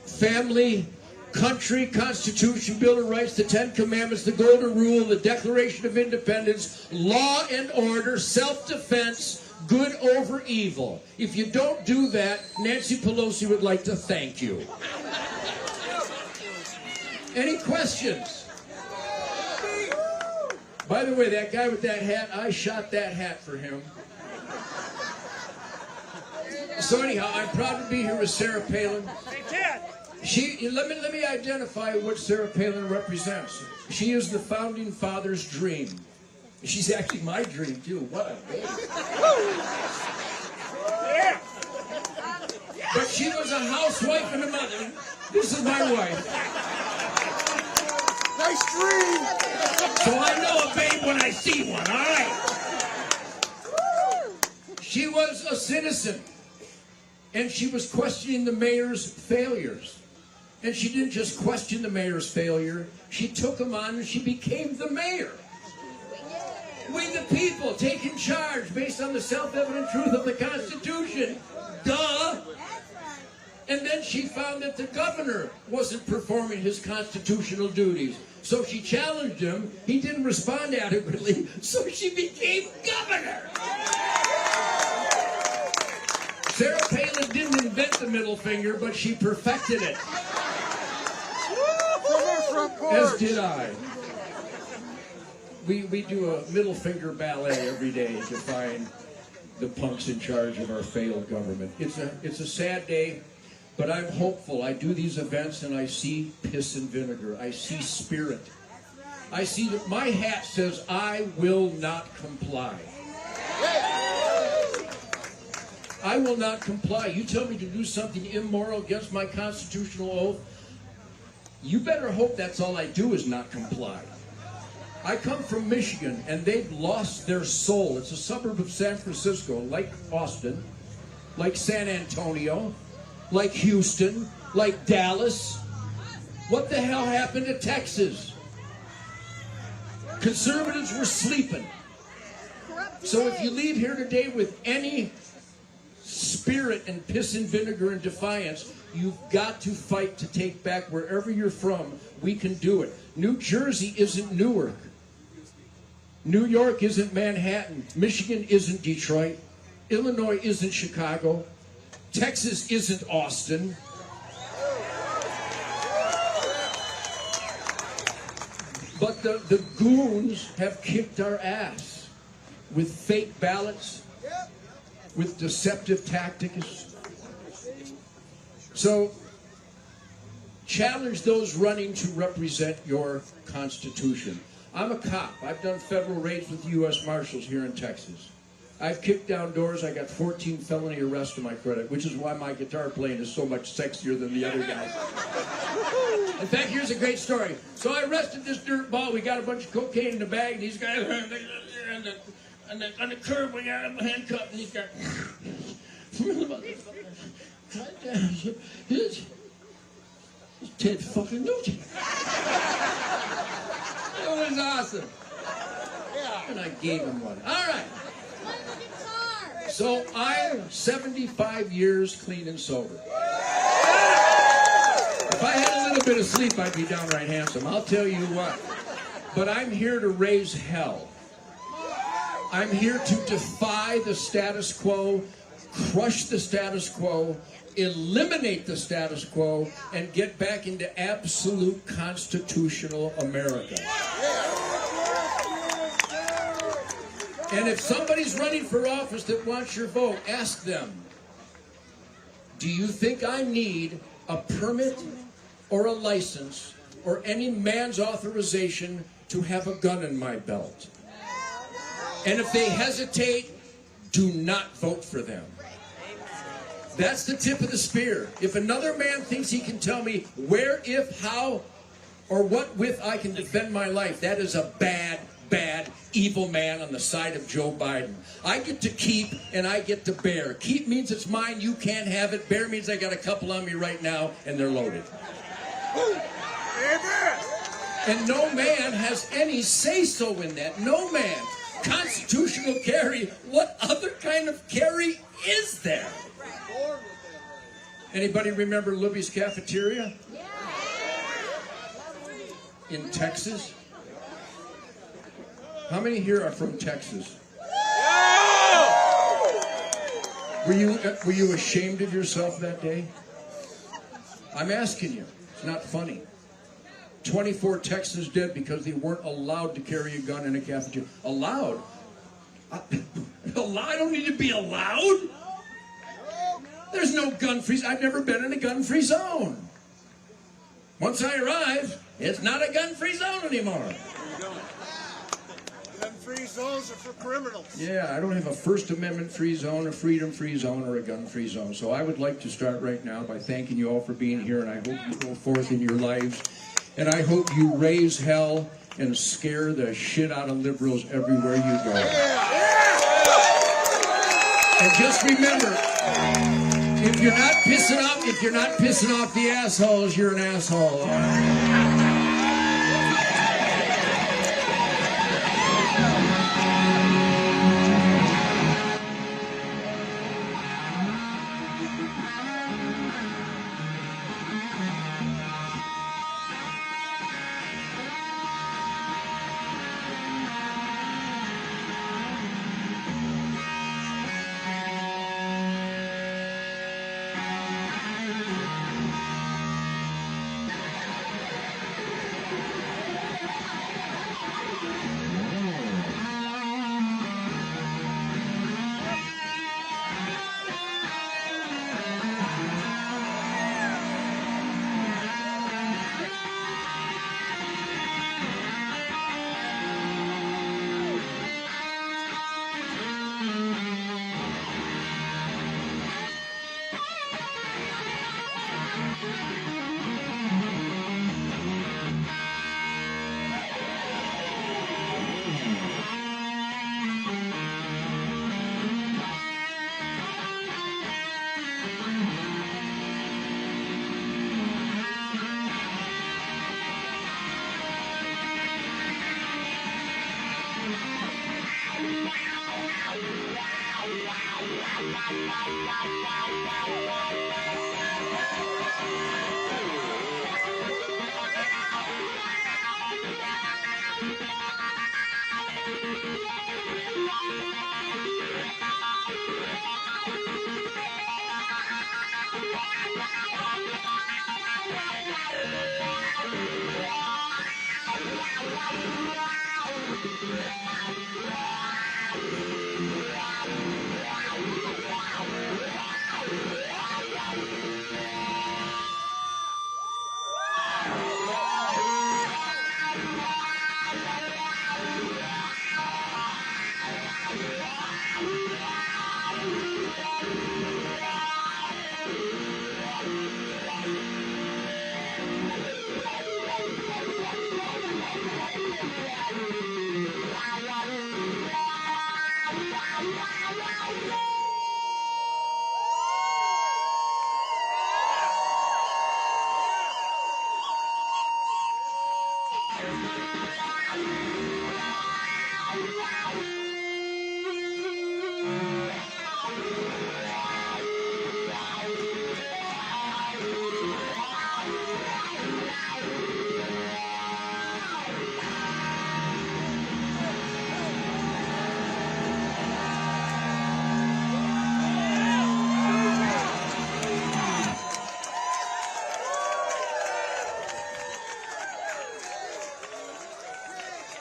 S1: family, country, Constitution, Bill of Rights, the Ten Commandments, the Golden Rule, the Declaration of Independence, law and order, self-defense, good over evil. If you don't do that, Nancy Pelosi would like to thank you. Any questions? By the way, that guy with that hat, I shot that hat for him.
S8: So anyhow, I'm proud to be here with Sarah Palin. Let me identify what Sarah Palin represents. She is the founding father's dream. She's actually my dream too. What a baby. But she was a housewife and a mother. This is my wife.
S6: Nice dream.
S8: So I know a babe when I see one, all right? She was a citizen, and she was questioning the mayor's failures. And she didn't just question the mayor's failure, she took him on and she became the mayor. We the people taking charge based on the self-evident truth of the Constitution. Duh! And then she found that the governor wasn't performing his constitutional duties. So she challenged him. He didn't respond adequately, so she became governor. Sarah Palin didn't invent the middle finger, but she perfected it. As did I. We do a middle finger ballet every day to find the punks in charge of our failed government. It's a sad day, but I'm hopeful. I do these events and I see piss and vinegar. I see spirit. I see that my hat says, I will not comply. I will not comply. You tell me to do something immoral against my constitutional oath, you better hope that's all I do is not comply. I come from Michigan, and they've lost their soul. It's a suburb of San Francisco, like Austin, like San Antonio, like Houston, like Dallas. What the hell happened to Texas? Conservatives were sleeping. So if you leave here today with any spirit and piss and vinegar and defiance, you've got to fight to take back wherever you're from. We can do it. New Jersey isn't Newark. New York isn't Manhattan. Michigan isn't Detroit. Illinois isn't Chicago. Texas isn't Austin. But the goons have kicked our ass with fake ballots, with deceptive tactics. So, challenge those running to represent your Constitution. I'm a cop. I've done federal raids with the U.S. Marshals here in Texas. I've kicked down doors. I got 14 felony arrests to my credit, which is why my guitar playing is so much sexier than the other guys. In fact, here's a great story. So I arrested this dirt ball. We got a bunch of cocaine in the bag, and these guys on the curb, we got him handcuffed, and he's got... It's Ted fucking Nugent. It was awesome. And I gave him one. All right. So I'm 75 years clean and sober. If I had a little bit of sleep, I'd be downright handsome. I'll tell you what. But I'm here to raise hell. I'm here to defy the status quo, crush the status quo, eliminate the status quo, and get back into absolute constitutional America. And if somebody's running for office that wants your vote, ask them, do you think I need a permit or a license or any man's authorization to have a gun in my belt? And if they hesitate, do not vote for them. That's the tip of the spear. If another man thinks he can tell me where, if, how, or what with I can defend my life, that is a bad, evil man on the side of Joe Biden. I get to keep and I get to bear. Keep means it's mine, you can't have it. Bear means I got a couple on me right now and they're loaded. And no man has any say-so in that. No man. Constitutional carry. What other kind of carry is there? Anybody remember Libby's Cafeteria? In Texas? How many here are from Texas? Were you ashamed of yourself that day? I'm asking you. It's not funny. 24 Texans dead because they weren't allowed to carry a gun in a cafeteria. Allowed? I don't need to be allowed. There's no gun-free. I've never been in a gun-free zone. Once I arrive, it's not a gun-free zone anymore.
S6: Gun-free zones are for criminals.
S8: Yeah, I don't have a First Amendment-free zone, a freedom-free zone, or a gun-free zone. So I would like to start right now by thanking you all for being here, and I hope you go forth in your lives. And I hope you raise hell and scare the shit out of liberals everywhere you go. And just remember, if you're not pissing off the assholes, you're an asshole.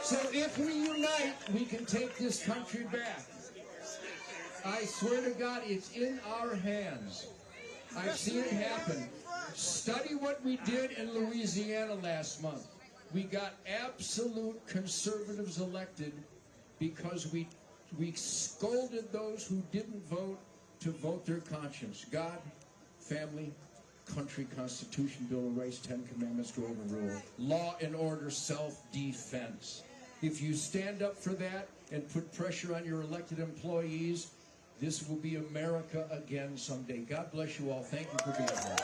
S8: So if we unite, we can take this country back. I swear to God, it's in our hands. I've seen it happen. Study what we did in Louisiana last month. We got absolute conservatives elected because we scolded those who didn't vote to vote their conscience. God, family, country, Constitution, Bill of Rights, 10 Commandments to overrule. Law and order, self-defense. If you stand up for that and put pressure on your elected employees, this will be America again someday. God bless you all. Thank you for being here.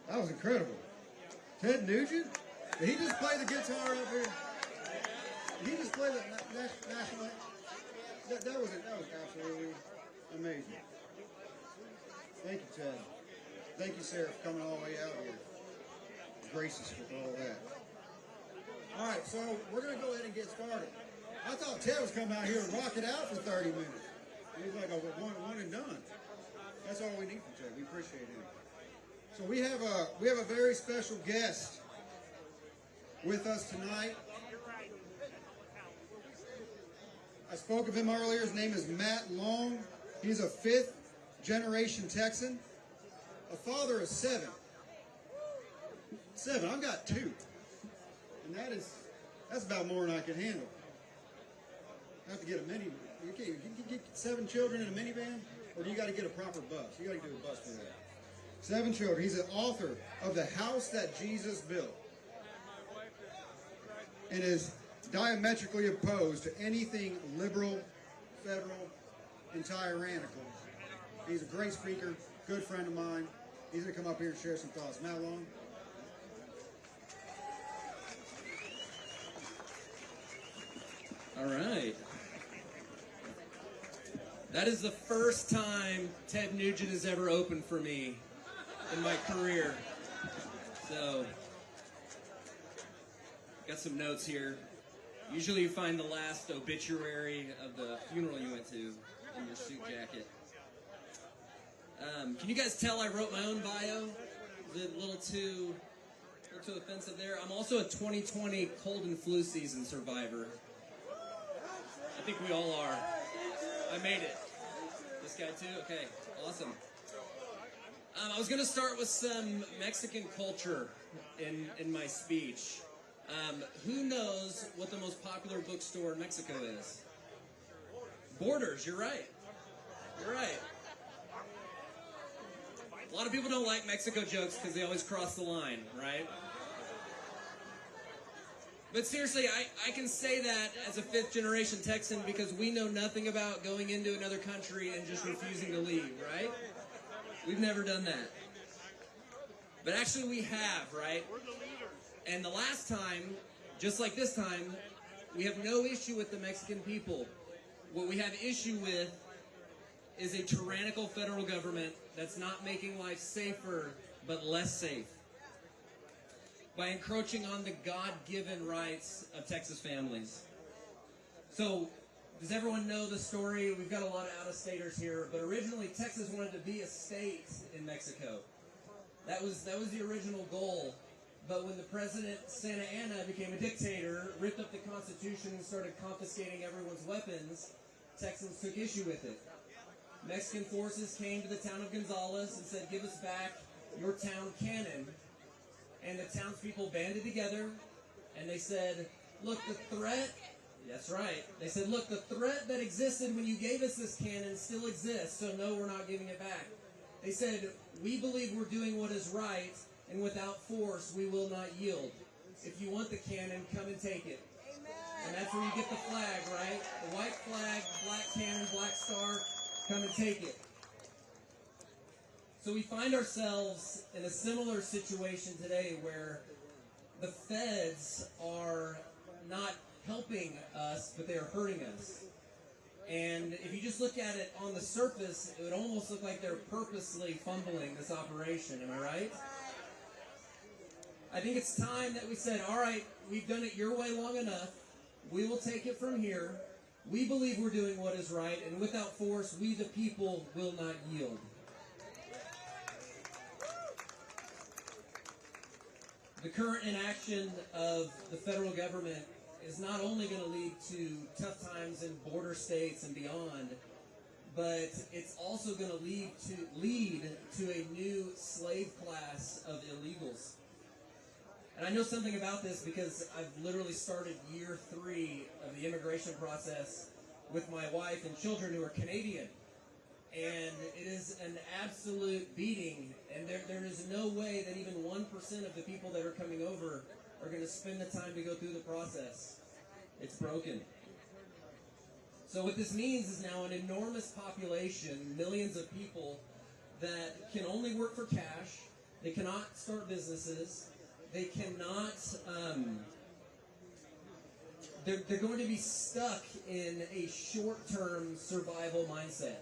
S3: That was incredible. Ted Nugent? Did he just play the guitar up here? Did he just play the national? That was absolutely amazing. Thank you, Ted. Thank you, Sarah, for coming all the way out here. Gracious with all that. All right, so we're going to go ahead and get started. I thought Ted was coming out here and rock it out for 30 minutes. He's like a one and done. That's all we need from Ted. We appreciate him. So we have a very special guest with us tonight. I spoke of him earlier. His name is Matt Long. He's a 5th generation Texan, a father of 7. 7. I've got 2, and that's about more than I can handle. I have to get a minivan. You get 7 children in a minivan, or do you got to get a proper bus? You got to do a bus for that. 7 children. He's an author of The House That Jesus Built, and is diametrically opposed to anything liberal, federal, and tyrannical. He's a great speaker, good friend of mine. He's going to come up here and share some thoughts. Matt Long.
S9: All right. That is the first time Ted Nugent has ever opened for me in my career. So, got some notes here. Usually you find the last obituary of the funeral you went to in your suit jacket. Can you guys tell I wrote my own bio? Is it a little too offensive there? I'm also a 2020 cold and flu season survivor. I think we all are. I made it. This guy too? Okay, awesome. I was going to start with some Mexican culture in my speech. Who knows what the most popular bookstore in Mexico is? Borders, you're right. You're right. A lot of people don't like Mexico jokes because they always cross the line, right? But seriously, I can say that as a 5th generation Texan because we know nothing about going into another country and just refusing to leave, right? We've never done that. But actually we have, right? And the last time, just like this time, we have no issue with the Mexican people. What we have issue with is a tyrannical federal government that's not making life safer, but less safe, by encroaching on the God-given rights of Texas families. So, does everyone know the story? We've got a lot of out-of-staters here, but originally Texas wanted to be a state in Mexico. That was the original goal. But when the president, Santa Anna, became a dictator, ripped up the Constitution and started confiscating everyone's weapons, Texans took issue with it. Mexican forces came to the town of Gonzales and said, "Give us back your town cannon." And the townspeople banded together, and they said, "Look, the threat," that's right, they said, "Look, the threat that existed when you gave us this cannon still exists, so no, we're not giving it back." They said, "We believe we're doing what is right, and without force, we will not yield. If you want the cannon, come and take it." Amen. And that's where you get the flag, right? The white flag, black cannon, black star, come and take it. So we find ourselves in a similar situation today where the feds are not helping us, but they are hurting us. And if you just look at it on the surface, it would almost look like they're purposely fumbling this operation. Am I right? I think it's time that we said, all right, we've done it your way long enough. We will take it from here. We believe we're doing what is right, and without force, we the people will not yield. The current inaction of the federal government is not only going to lead to tough times in border states and beyond, but it's also going to lead to a new slave class of illegals. And I know something about this because I've literally started year 3 of the immigration process with my wife and children who are Canadian. And it is an absolute beating, and there is no way that even 1% of the people that are coming over are going to spend the time to go through the process. It's broken. So what this means is now an enormous population, millions of people that can only work for cash, They cannot start businesses. They cannot, they're going to be stuck in a short-term survival mindset,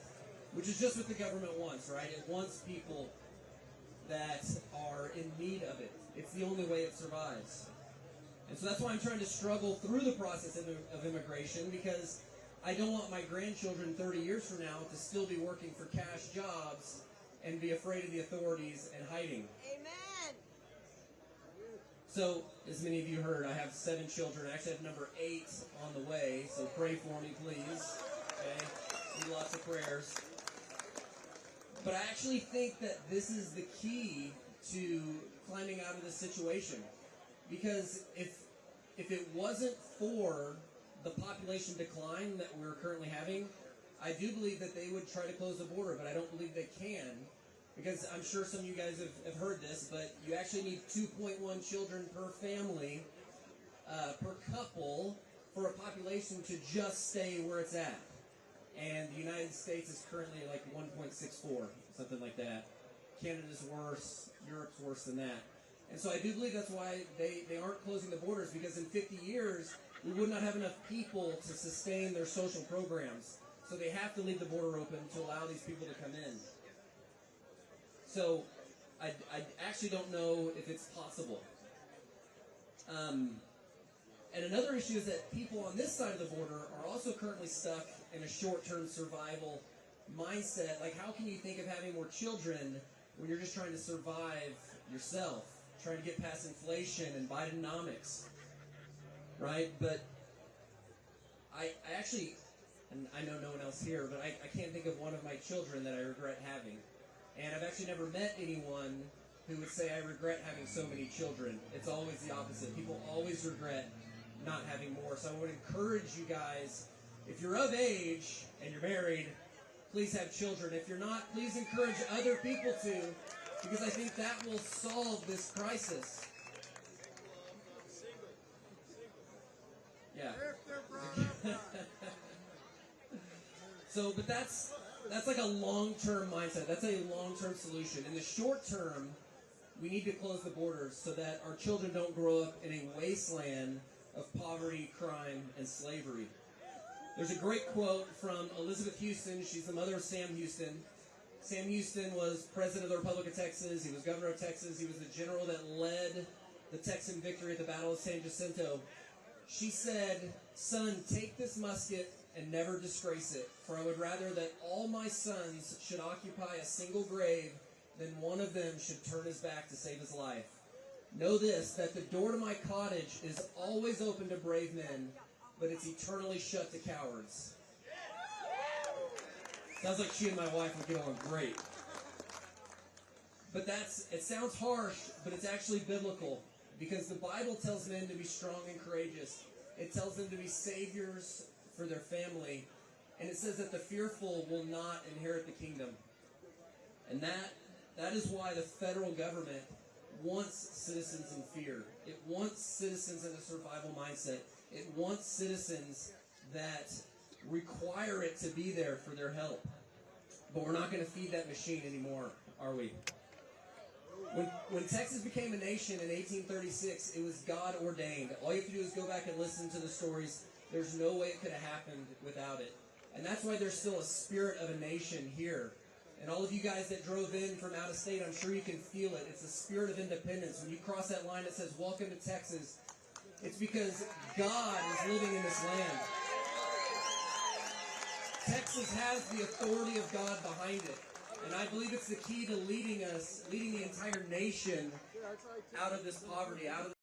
S9: which is just what the government wants, right? It wants people that are in need of it. It's the only way it survives. And so that's why I'm trying to struggle through the process of immigration, because I don't want my grandchildren 30 years from now to still be working for cash jobs and be afraid of the authorities and hiding.
S10: Amen.
S9: So, as many of you heard, I have 7 children. I actually have number 8 on the way, so pray for me, please. Okay? Need lots of prayers. But I actually think that this is the key to climbing out of this situation. Because if it wasn't for the population decline that we're currently having, I do believe that they would try to close the border, but I don't believe they can. Because I'm sure some of you guys have heard this, but you actually need 2.1 children per family, per couple, for a population to just stay where it's at. And the United States is currently like 1.64, something like that. Canada's worse, Europe's worse than that. And so I do believe that's why they aren't closing the borders, because in 50 years, we would not have enough people to sustain their social programs. So they have to leave the border open to allow these people to come in. So I actually don't know if it's possible. And another issue is that people on this side of the border are also currently stuck in a short-term survival mindset. Like, how can you think of having more children when you're just trying to survive yourself, trying to get past inflation and Bidenomics, right? But I actually, and I know no one else here, but I can't think of one of my children that I regret having. And I've actually never met anyone who would say, I regret having so many children. It's always the opposite. People always regret not having more. So I would encourage you guys, if you're of age and you're married, please have children. If you're not, please encourage other people to, because I think that will solve this crisis. Yeah. So, but that's like a long-term mindset. That's a long-term solution. In the short term, we need to close the borders so that our children don't grow up in a wasteland of poverty, crime, and slavery. There's a great quote from Elizabeth Houston. She's the mother of Sam Houston. Sam Houston was president of the Republic of Texas. He was governor of Texas. He was the general that led the Texan victory at the Battle of San Jacinto. She said, "Son, take this musket and never disgrace it, for I would rather that all my sons should occupy a single grave than one of them should turn his back to save his life. Know this, that the door to my cottage is always open to brave men, but it's eternally shut to cowards." Sounds like she and my wife would get on great. But it sounds harsh, but it's actually biblical, because the Bible tells men to be strong and courageous. It tells them to be saviors for their family, and it says that the fearful will not inherit the kingdom. And that is why the federal government wants citizens in fear. It wants citizens in a survival mindset. It wants citizens that require it to be there for their help. But we're not going to feed that machine anymore, are we? When Texas became a nation in 1836, it was God ordained. All you have to do is go back and listen to the stories. There's no way it could have happened without it. And that's why there's still a spirit of a nation here. And all of you guys that drove in from out of state, I'm sure you can feel it. It's a spirit of independence. When you cross that line that says, "Welcome to Texas," it's because God is living in this land. Texas has the authority of God behind it. And I believe it's the key to leading the entire nation out of this poverty, out of